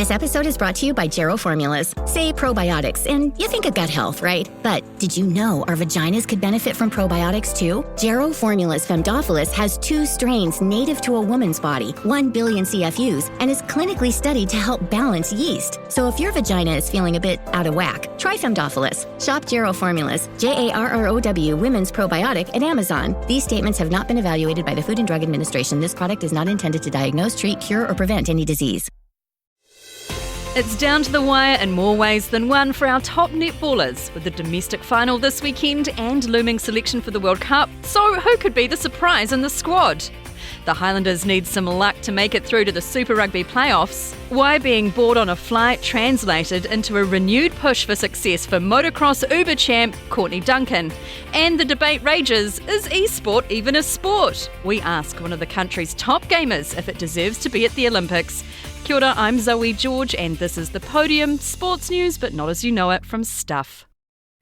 This episode is brought to you by Gero Formulas. Say probiotics, and you think of gut health, right? But did you know our vaginas could benefit from probiotics too? Gero Formulas Femdophilus has 2 strains native to a woman's body, 1 billion CFUs, and is clinically studied to help balance yeast. So if your vagina is feeling a bit out of whack, try Femdophilus. Shop Gero Formulas, Jarrow Women's Probiotic at Amazon. These statements have not been evaluated by the Food and Drug Administration. This product is not intended to diagnose, treat, cure, or prevent any disease. It's down to the wire in more ways than one for our top netballers, with the domestic final this weekend and looming selection for the World Cup. So who could be the surprise in the squad? The Highlanders need some luck to make it through to the Super Rugby playoffs. Why being bored on a flight translated into a renewed push for success for motocross Uber champ Courtney Duncan. And the debate rages, is esport even a sport? We ask one of the country's top gamers if it deserves to be at the Olympics. Kia ora, I'm Zoe George and this is The Podium, sports news but not as you know it from Stuff.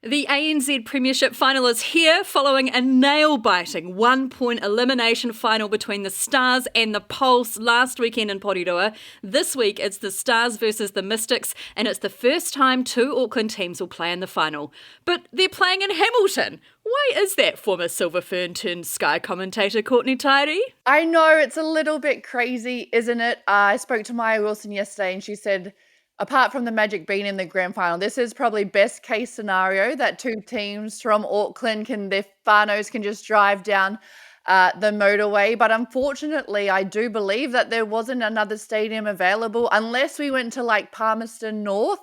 The ANZ Premiership final is here following a nail-biting 1-point elimination final between the Stars and the Pulse last weekend in Porirua. This week it's the Stars versus the Mystics and it's the first time 2 Auckland teams will play in the final. But they're playing in Hamilton. Why is that, former Silver Fern turned Sky commentator Courtney Tyree? I know, it's a little bit crazy, isn't it? I spoke to Maya Wilson yesterday and she said, apart from the Magic being in the grand final, this is probably best case scenario that 2 teams from Auckland their whānaus can just drive down the motorway. But unfortunately, I do believe that there wasn't another stadium available unless we went to like Palmerston North.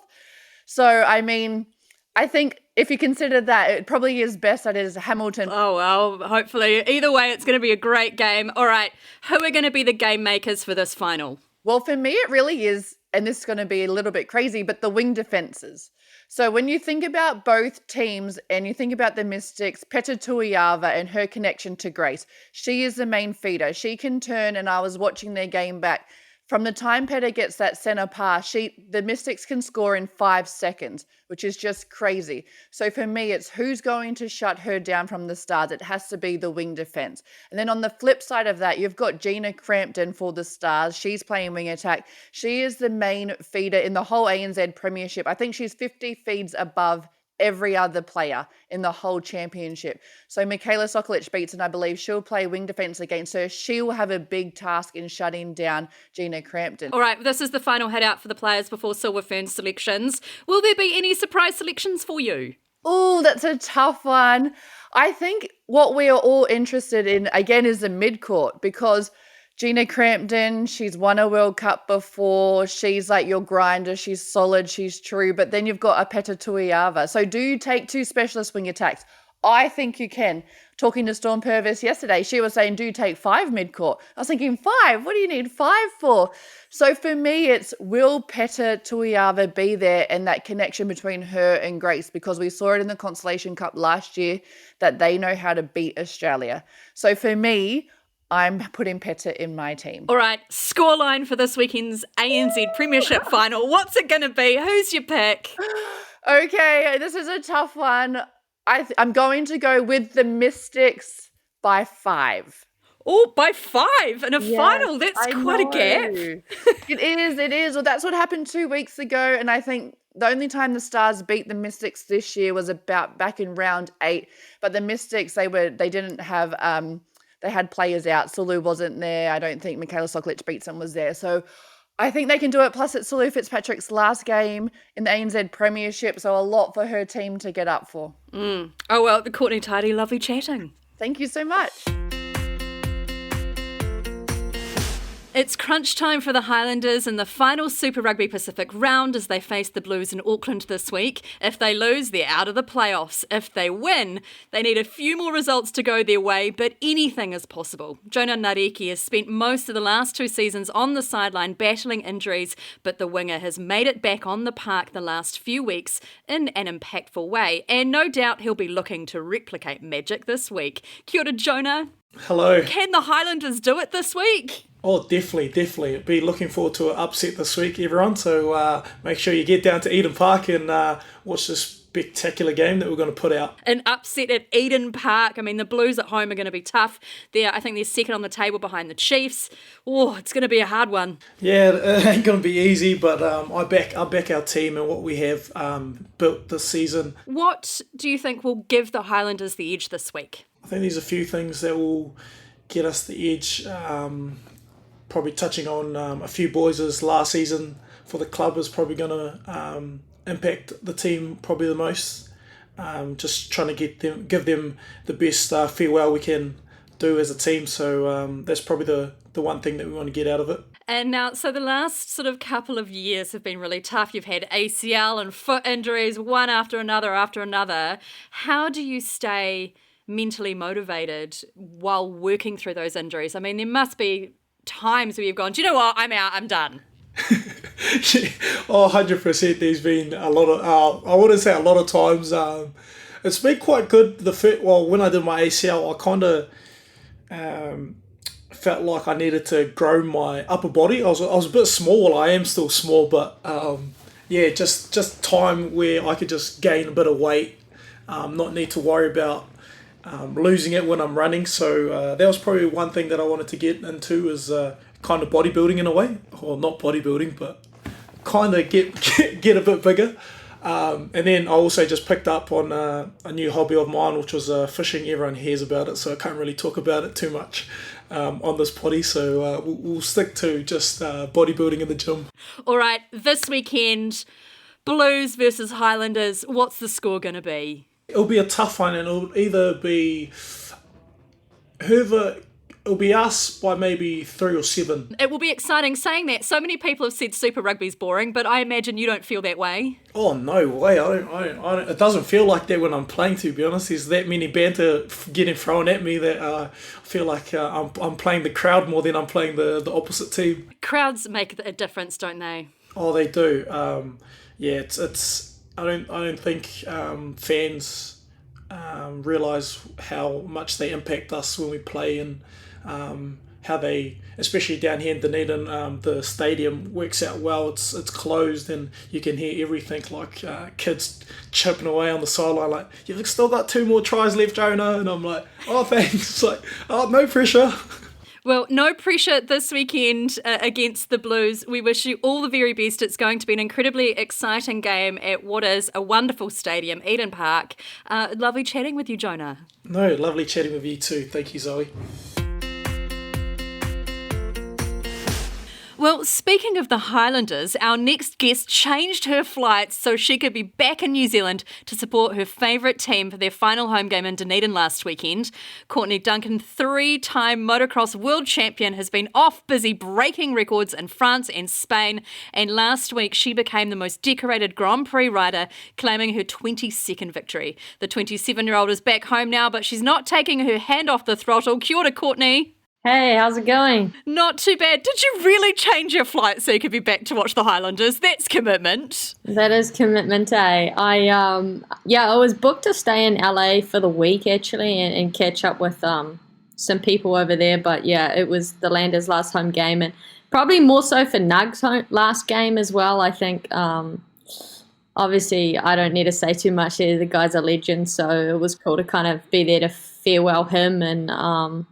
So, I mean, I think if you consider that, it probably is best that it is Hamilton. Oh, well, hopefully. Either way, it's going to be a great game. All right, who are going to be the game makers for this final? Well, for me, it really is, and this is going to be a little bit crazy, but the wing defences. So when you think about both teams and you think about the Mystics, Peta Tuiava and her connection to Grace, she is the main feeder. She can turn, and I was watching their game back. From the time Peta gets that centre pass, the Mystics can score in 5 seconds, which is just crazy. So for me, it's who's going to shut her down from the Stars. It has to be the wing defence. And then on the flip side of that, you've got Gina Crampton for the Stars. She's playing wing attack. She is the main feeder in the whole ANZ Premiership. I think she's 50 feeds above every other player in the whole championship. So Michaela Sokolic-Beatson, I believe she'll play wing defence against her. She will have a big task in shutting down Gina Crampton. All right, this is the final head out for the players before Silver Fern selections. Will there be any surprise selections for you? Oh, that's a tough one. I think what we are all interested in, again, is the mid-court, because Gina Crampton, she's won a World Cup before. She's like your grinder. She's solid. She's true. But then you've got a Peta Tuiava. So do you take 2 specialist wing attacks? I think you can. Talking to Storm Purvis yesterday, she was saying, do you take 5 mid-court? I was thinking, 5? What do you need 5 for? So for me, it's will Peta Tuiava be there and that connection between her and Grace? Because we saw it in the Constellation Cup last year that they know how to beat Australia. So for me, I'm putting Peta in my team. All right, scoreline for this weekend's ANZ Premiership final. What's it going to be? Who's your pick? Okay, this is a tough one. I'm going to go with the Mystics by 5. Oh, by 5 in a final. That's quite a gap. It is. Well, that's what happened 2 weeks ago. And I think the only time the Stars beat the Mystics this year was about back in round 8. But the Mystics, they didn't have... They had players out. Sulu wasn't there. I don't think Michaela Sokolic-Beatson was there. So I think they can do it. Plus, it's Sulu Fitzpatrick's last game in the ANZ Premiership. So a lot for her team to get up for. Oh, well, Courtney Tyree, lovely chatting. Thank you so much. It's crunch time for the Highlanders in the final Super Rugby Pacific round as they face the Blues in Auckland this week. If they lose, they're out of the playoffs. If they win, they need a few more results to go their way, but anything is possible. Jonah Nareki has spent most of the last 2 seasons on the sideline battling injuries, but the winger has made it back on the park the last few weeks in an impactful way, and no doubt he'll be looking to replicate magic this week. Kia ora, Jonah. Hello. Can the Highlanders do it this week? Oh, definitely. Be looking forward to an upset this week, everyone. So make sure you get down to Eden Park and watch this spectacular game that we're going to put out. An upset at Eden Park. I mean, the Blues at home are going to be tough. I think they're second on the table behind the Chiefs. Oh, it's going to be a hard one. Yeah, it ain't going to be easy, but I back our team and what we have built this season. What do you think will give the Highlanders the edge this week? I think there's a few things that will get us the edge. Probably touching on a few boys' last season for the club is probably going to impact the team probably the most. Just trying to give them the best farewell we can do as a team. So that's probably the one thing that we want to get out of it. And now, so the last sort of couple of years have been really tough. You've had ACL and foot injuries, one after another. How do you stay mentally motivated while working through those injuries? I mean, there must be times where you've gone, do you know what, I'm out, I'm done. 100%. There's been a lot of, I wouldn't say a lot of times. It's been quite good. When I did my ACL, I kind of felt like I needed to grow my upper body. I was a bit small. I am still small, but just time where I could just gain a bit of weight, not need to worry about losing it when I'm running. So that was probably one thing that I wanted to get into is kind of bodybuilding in a way. Well, not bodybuilding, but kind of get a bit bigger. And then I also just picked up on a new hobby of mine, which was fishing. Everyone hears about it, so I can't really talk about it too much on this potty. So we'll stick to just bodybuilding in the gym. All right, this weekend, Blues versus Highlanders. What's the score going to be? It'll be a tough one, and it'll either be it'll be us by maybe 3 or 7. It will be exciting. Saying that, so many people have said Super Rugby's boring, but I imagine you don't feel that way. Oh, no way. I don't. It doesn't feel like that when I'm playing, to be honest. There's that many banter getting thrown at me that I feel like I'm playing the crowd more than I'm playing the opposite team. Crowds make a difference, don't they? Oh, they do. It's. I don't think fans realise how much they impact us when we play, and how they, especially down here in Dunedin, the stadium works out well. It's closed, and you can hear everything, like kids chipping away on the sideline, like, you've still got 2 more tries left, Jonah, and I'm like, oh, thanks. It's like, oh, no pressure. Well, no pressure this weekend against the Blues. We wish you all the very best. It's going to be an incredibly exciting game at what is a wonderful stadium, Eden Park. Lovely chatting with you, Jonah. No, lovely chatting with you too. Thank you, Zoe. Well, speaking of the Highlanders, our next guest changed her flights so she could be back in New Zealand to support her favourite team for their final home game in Dunedin last weekend. Courtney Duncan, 3-time motocross world champion, has been off busy breaking records in France and Spain, and last week she became the most decorated Grand Prix rider, claiming her 22nd victory. The 27-year-old is back home now, but she's not taking her hand off the throttle. Kia ora, Courtney. Hey, how's it going? Not too bad. Did you really change your flight so you could be back to watch the Highlanders? That's commitment. That is commitment, eh? I was booked to stay in LA for the week, actually, and catch up with some people over there. But yeah, it was the Landers' last home game, and probably more so for Nug's last game as well. I think, obviously, I don't need to say too much there. The guy's a legend, so it was cool to kind of be there to farewell him, and I'm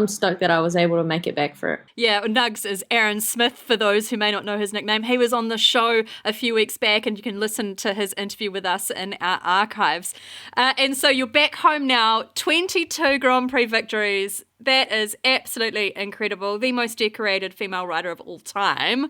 stoked that I was able to make it back for it. Yeah, Nugs is Aaron Smith, for those who may not know his nickname. He was on the show a few weeks back, and you can listen to his interview with us in our archives. And so you're back home now, 22 Grand Prix victories. That is absolutely incredible. The most decorated female rider of all time.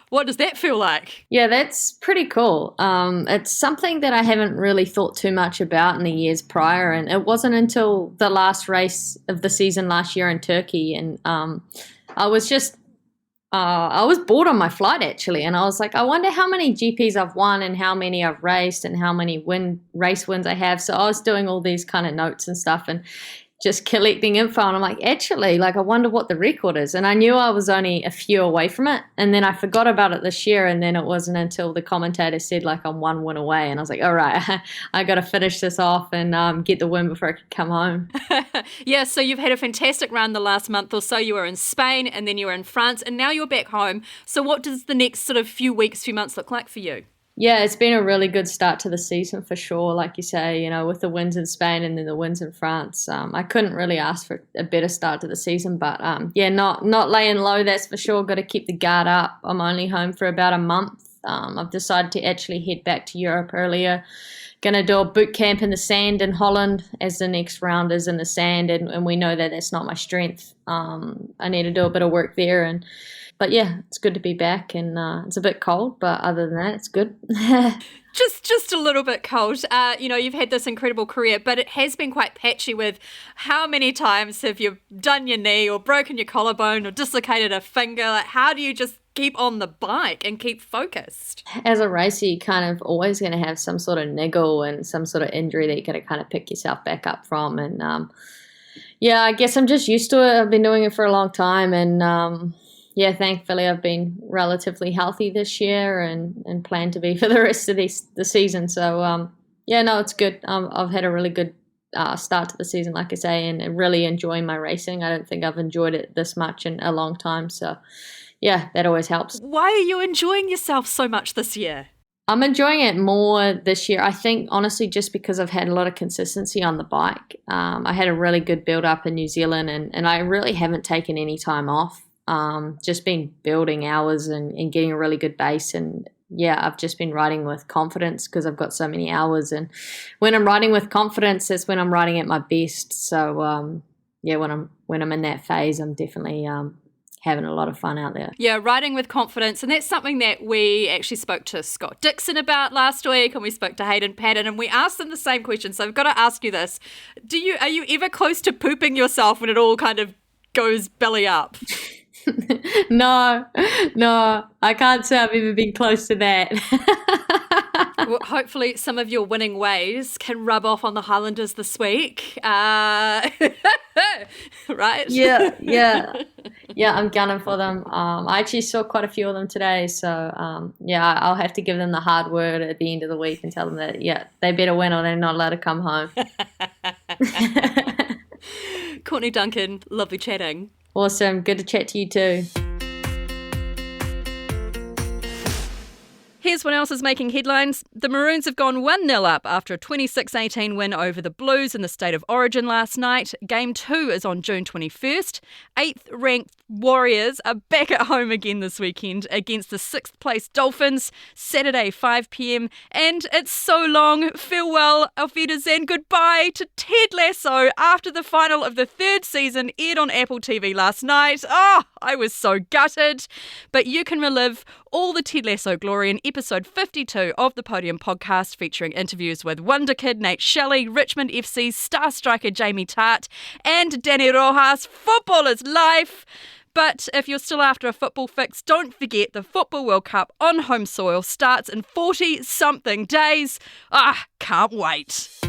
What does that feel like? Yeah, that's pretty cool. It's something that I haven't really thought too much about in the years prior, and it wasn't until the last race of the season last year in Turkey, and I was bored on my flight, actually, and I was like, I wonder how many GPs I've won and how many I've raced and how many race wins I have. So I was doing all these kind of notes and stuff, and just collecting info, and I'm like, actually, like, I wonder what the record is. And I knew I was only a few away from it, and then I forgot about it this year, and then it wasn't until the commentator said, like, I'm 1 win away, and I was like, all right, I got to finish this off and get the win before I could come home. Yeah, so you've had a fantastic run the last month or so. You were in Spain, and then you were in France, and now you're back home. So what does the next sort of few weeks, few months look like for you? Yeah, it's been a really good start to the season for sure. Like you say, with the wins in Spain and then the wins in France, I couldn't really ask for a better start to the season. But yeah, not laying low, that's for sure. Got to keep the guard up. I'm only home for about a month. I've decided to actually head back to Europe earlier. Going to do a boot camp in the sand in Holland as the next round is in the sand, and we know that that's not my strength. I need to do a bit of work there, but yeah, it's good to be back, and it's a bit cold, but other than that, it's good. Just a little bit cold. You've had this incredible career, but it has been quite patchy with how many times have you done your knee or broken your collarbone or dislocated a finger? Like, how do you just keep on the bike and keep focused? As a racer, you're kind of always going to have some sort of niggle and some sort of injury that you're going to kind of pick yourself back up from. And yeah, I guess I'm just used to it. I've been doing it for a long time, and yeah, thankfully I've been relatively healthy this year and plan to be for the rest of the season. So yeah, no, it's good. I've had a really good start to the season, like I say, and really enjoying my racing. I don't think I've enjoyed it this much in a long time. So yeah, that always helps. Why are you enjoying yourself so much this year? I'm enjoying it more this year, I think, honestly, just because I've had a lot of consistency on the bike. I had a really good build-up in New Zealand, and I really haven't taken any time off. Just been building hours and getting a really good base, and yeah, I've just been riding with confidence because I've got so many hours, and when I'm riding with confidence, that's when I'm riding at my best. So yeah, when I'm in that phase, I'm definitely having a lot of fun out there. Yeah, riding with confidence, and that's something that we actually spoke to Scott Dixon about last week, and we spoke to Hayden Patton, and we asked them the same question. So I've got to ask you this: are you ever close to pooping yourself when it all kind of goes belly up? No, I can't say I've ever been close to that. Well, hopefully some of your winning ways can rub off on the Highlanders this week. Right? Yeah, I'm gunning for them. I actually saw quite a few of them today, so yeah, I'll have to give them the hard word at the end of the week and tell them that, yeah, they better win or they're not allowed to come home. Courtney Duncan, lovely chatting. Awesome. Good to chat to you too. Here's what else is making headlines. The Maroons have gone 1-0 up after a 26-18 win over the Blues in the State of Origin last night. Game 2 is on June 21st. 8th-ranked Warriors are back at home again this weekend against the 6th-place Dolphins, Saturday 5pm. And it's so long. Farewell, Auf Wiedersehen, goodbye to Ted Lasso after the final of the 3rd season aired on Apple TV last night. Oh, I was so gutted. But you can relive all the Ted Lasso glory in episode 52 of the Podium podcast, featuring interviews with Wonder Kid Nate Shelley, Richmond FC's star striker Jamie Tart, and Danny Rojas. Football is life. But if you're still after a football fix, don't forget the Football World Cup on home soil starts in 40-something days. Can't wait.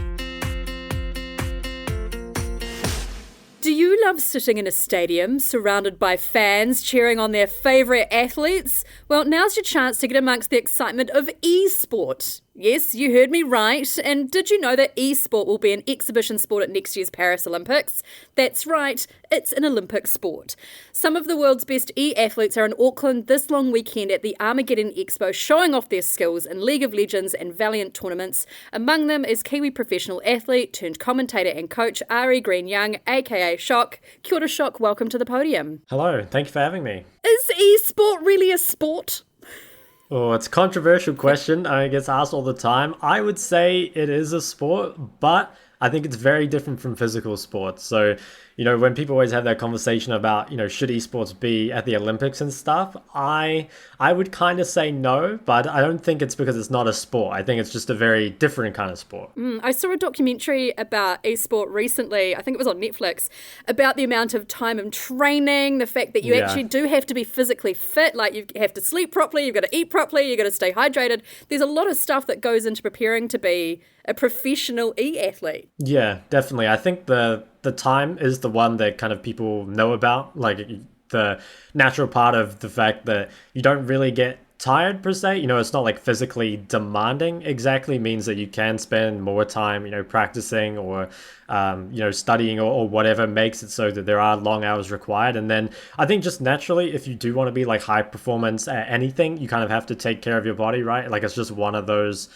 Do you love sitting in a stadium surrounded by fans cheering on their favourite athletes? Well, now's your chance to get amongst the excitement of e-sport. Yes, you heard me right. And did you know that e-sport will be an exhibition sport at next year's Paris Olympics? That's right, it's an Olympic sport. Some of the world's best e-athletes are in Auckland this long weekend at the Armageddon Expo, showing off their skills in League of Legends and Valiant tournaments. Among them is Kiwi professional athlete turned commentator and coach Ari Green-Young, aka Shock. Kia ora, Shock, welcome to the podium. Hello, thank you for having me. Is e-sport really a sport? Oh, it's a controversial question. I get asked all the time. I would say it is a sport, but I think it's very different from physical sports. So, when people always have that conversation about, should esports be at the Olympics and stuff, I would kind of say no, but I don't think it's because it's not a sport. I think it's just a very different kind of sport. I saw a documentary about esport recently, I think it was on Netflix, about the amount of time and training, the fact that you actually do have to be physically fit, like you have to sleep properly, you've got to eat properly, you've got to stay hydrated. There's a lot of stuff that goes into preparing to be a professional e-athlete. Yeah, definitely. I think the time is the one that kind of people know about, like the natural part of the fact that you don't really get tired per se. It's not like physically demanding exactly, means that you can spend more time, practicing or, studying or whatever, makes it so that there are long hours required. And then I think just naturally, if you do want to be like high performance at anything, you kind of have to take care of your body, right? Like it's just one of those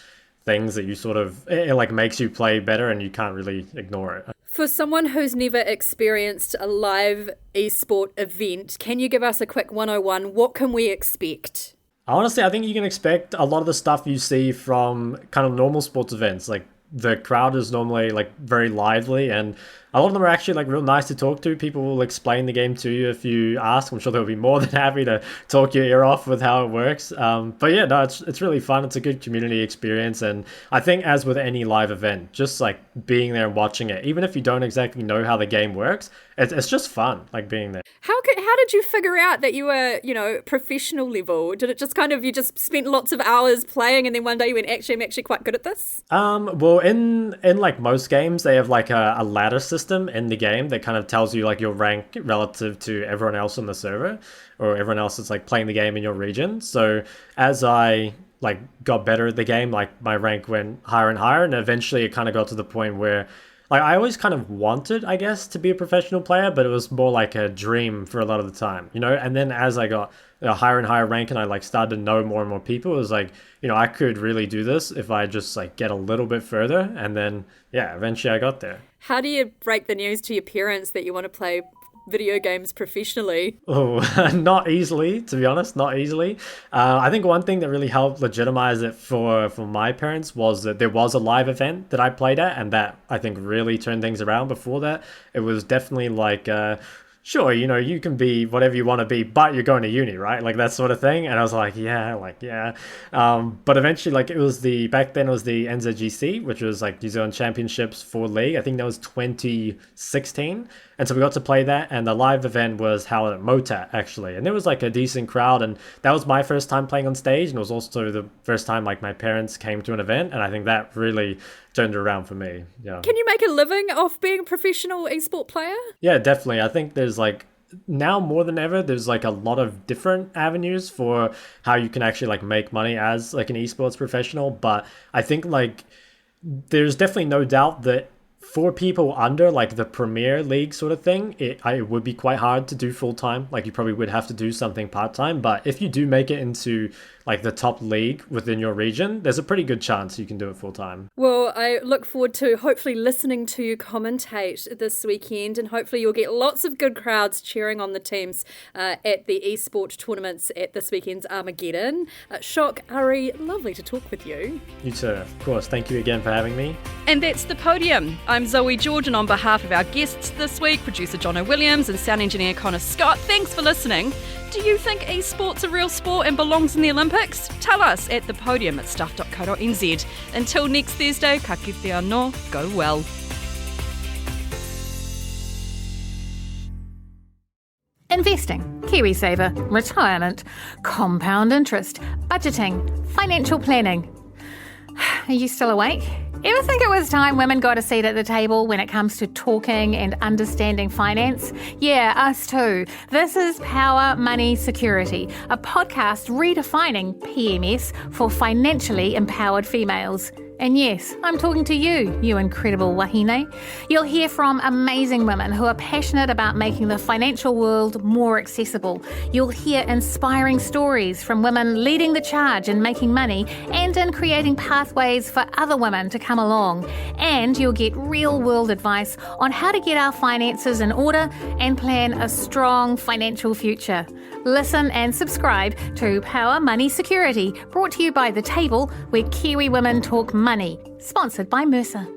things that you sort of, it like makes you play better and you can't really ignore it. For someone who's never experienced a live esport event, can you give us a quick 101? What can we expect? Honestly, I think you can expect a lot of the stuff you see from kind of normal sports events. Like the crowd is normally like very lively, and a lot of them are actually like real nice to talk to. People will explain the game to you if you ask. I'm sure they'll be more than happy to talk your ear off with how it works. But yeah, no, it's really fun. It's a good community experience, and I think as with any live event, just like being there and watching it, even if you don't exactly know how the game works, it's just fun, like being there. How did you figure out that you were, professional level? Did it just kind of, you just spent lots of hours playing and then one day you went, actually, I'm actually quite good at this? Well, in like most games, they have like a ladder system in the game that kind of tells you like your rank relative to everyone else on the server or everyone else that's like playing the game in your region. So as I like got better at the game, like my rank went higher and higher, and eventually it kind of got to the point where like I always kind of wanted, I guess, to be a professional player, but it was more like a dream for a lot of the time, and then as I got a higher and higher rank and I like started to know more and more people, it was like, I could really do this if I just like get a little bit further. And then, yeah, eventually I got there. How do you break the news to your parents that you want to play video games professionally? Oh, not easily, to be honest, not easily. I think one thing that really helped legitimize it for my parents was that there was a live event that I played at, and that I think really turned things around. Before that, it was definitely like, sure, you can be whatever you want to be, but you're going to uni, right? Like that sort of thing. And I was like, yeah. But eventually, like back then it was the NZGC, which was like New Zealand Championships for League. I think that was 2016. And so we got to play that, and the live event was held at Motat, actually. And there was like a decent crowd, and that was my first time playing on stage, and it was also the first time like my parents came to an event, and I think that really turned it around for me. Yeah. Can you make a living off being a professional esport player? Yeah, definitely. I think there's like, now more than ever, there's like a lot of different avenues for how you can actually like make money as like an esports professional. But I think like there's definitely no doubt that for people under like the Premier League sort of thing, it would be quite hard to do full time. Like you probably would have to do something part time. But if you do make it into like the top league within your region, there's a pretty good chance you can do it full time. Well, I look forward to hopefully listening to you commentate this weekend, and hopefully you'll get lots of good crowds cheering on the teams at the esport tournaments at this weekend's Armageddon. Shock, Ari, lovely to talk with you. You too, of course. Thank you again for having me. And that's The Podium. I'm Zoe George, and on behalf of our guests this week, producer Jono Williams and sound engineer Connor Scott, thanks for listening. Do you think esport's a real sport and belongs in the Olympics? Tell us at thepodium@stuff.co.nz. Until next Thursday, ka kite anō, go well. Investing, KiwiSaver, retirement, compound interest, budgeting, financial planning. Are you still awake? Ever think it was time women got a seat at the table when it comes to talking and understanding finance? Yeah, us too. This is Power Money Security, a podcast redefining PMS for financially empowered females. And yes, I'm talking to you, you incredible wahine. You'll hear from amazing women who are passionate about making the financial world more accessible. You'll hear inspiring stories from women leading the charge in making money and in creating pathways for other women to come along. And you'll get real-world advice on how to get our finances in order and plan a strong financial future. Listen and subscribe to Power Money Security, brought to you by The Table, where Kiwi women talk money. Sponsored by Mercer.